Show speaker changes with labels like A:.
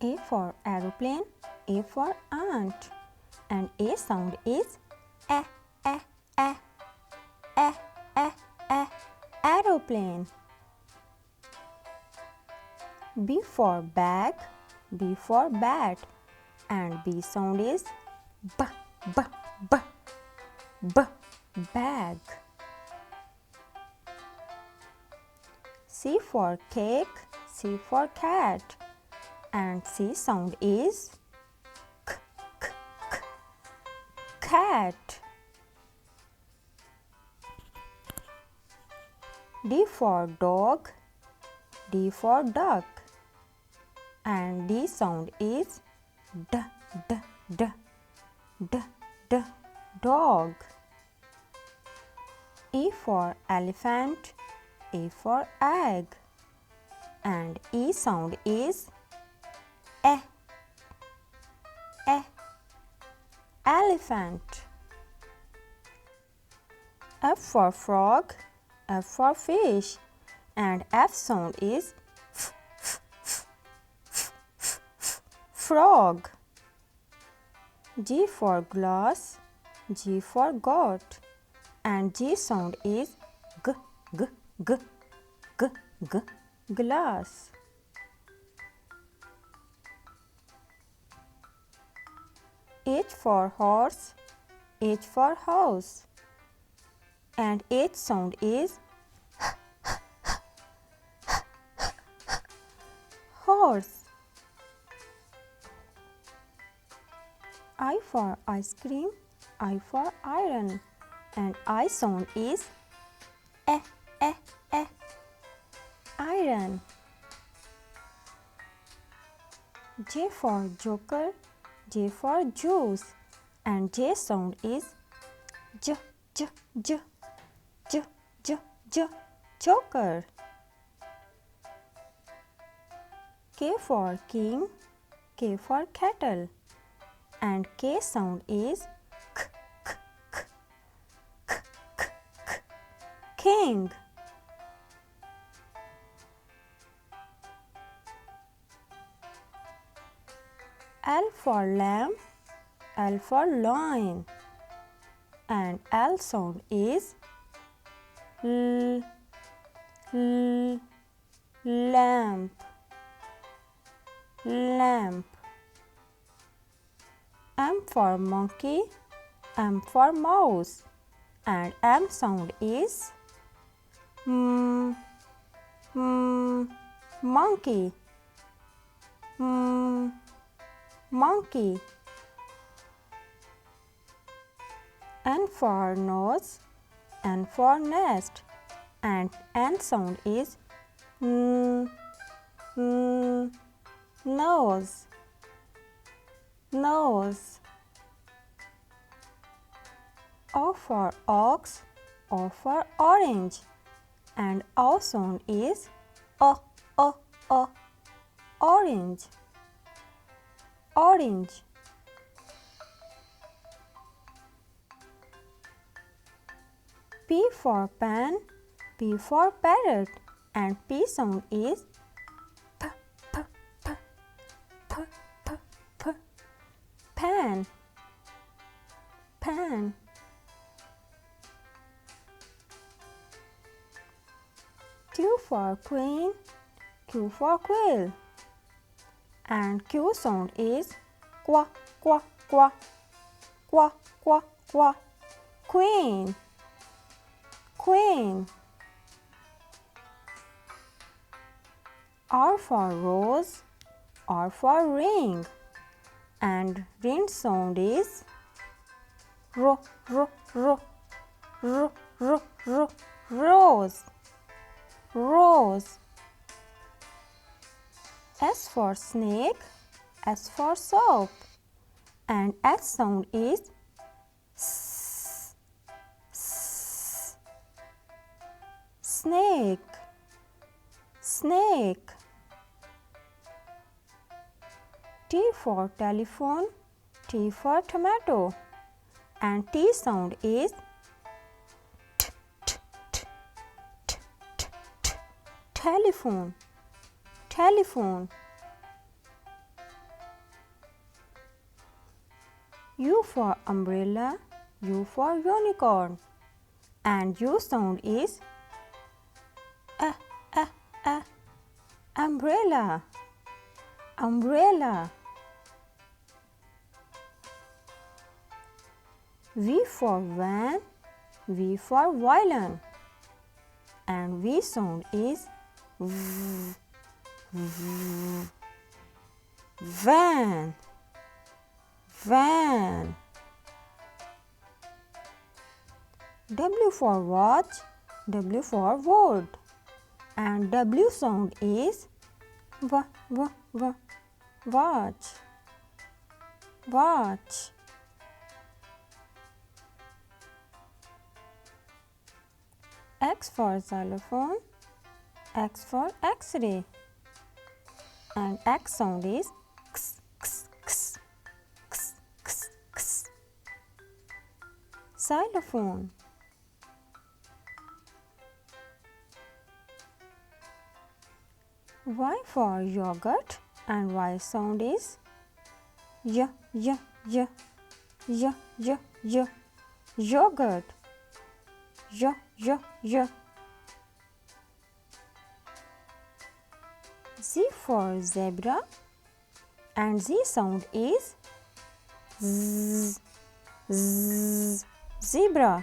A: A for aeroplane, A for ant, and A sound is a, a, a, a, a, a, aeroplane. B for bag, B for bat, and B sound is b, b, b, b, bag. C for cake, C for cat, and C sound is k, k, k, cat. D for dog, D for duck, and D sound is d, d, d, d, d, dog. E for elephant, E for egg, and E sound is e, elephant. F for frog, F for fish, and F sound is f, f, f, f, f, f, frog. G for glass, G for goat, and G sound is g, g, g, g, g, glass. H for horse, H for house, and H sound is horse. I for ice cream, I for iron, and I sound is e, iron. J for joker, J for juice, and J sound is j, j, j, j, j, j, joker. K for king, K for kettle, and K sound is k, k, k, k, k, k, king. L for lamb, L for lion, and L sound is l, l, lamp, lamp. M for monkey, M for mouse, and M sound is monkey, monkey. N for nose, N for nest, and N sound is nose, nose. O for ox, O for orange, and O sound is o, orange, orange. P for pen, P for parrot, and P sound is p, p, p, p, p, p, pen, pen. Q for queen, Q for quail, and Q sound is qua, qua, qua, qua, qua, qua, queen, queen. R for rose, R for ring, and ring sound is ro, ro, ro, ro, ro, ro, rose, rose. S for snake, S for soap, and S sound is s, s, snake, snake. T for telephone, T for tomato, and T sound is t, t, t, t, t, t, telephone, telephone. U for umbrella, U for unicorn. And U sound is umbrella, umbrella. V for van, V for violin. And V sound is v, v, van, van. W for watch, W for word. And W sound is watch, watch. X for xylophone, X for X-ray. And X sound is x, x, x, x, x, x. Xylophone. Y for yogurt, and Y sound is y, y, y, y, y, y, yogurt, y, y, y. Z for zebra, and Z sound is z, z, zebra.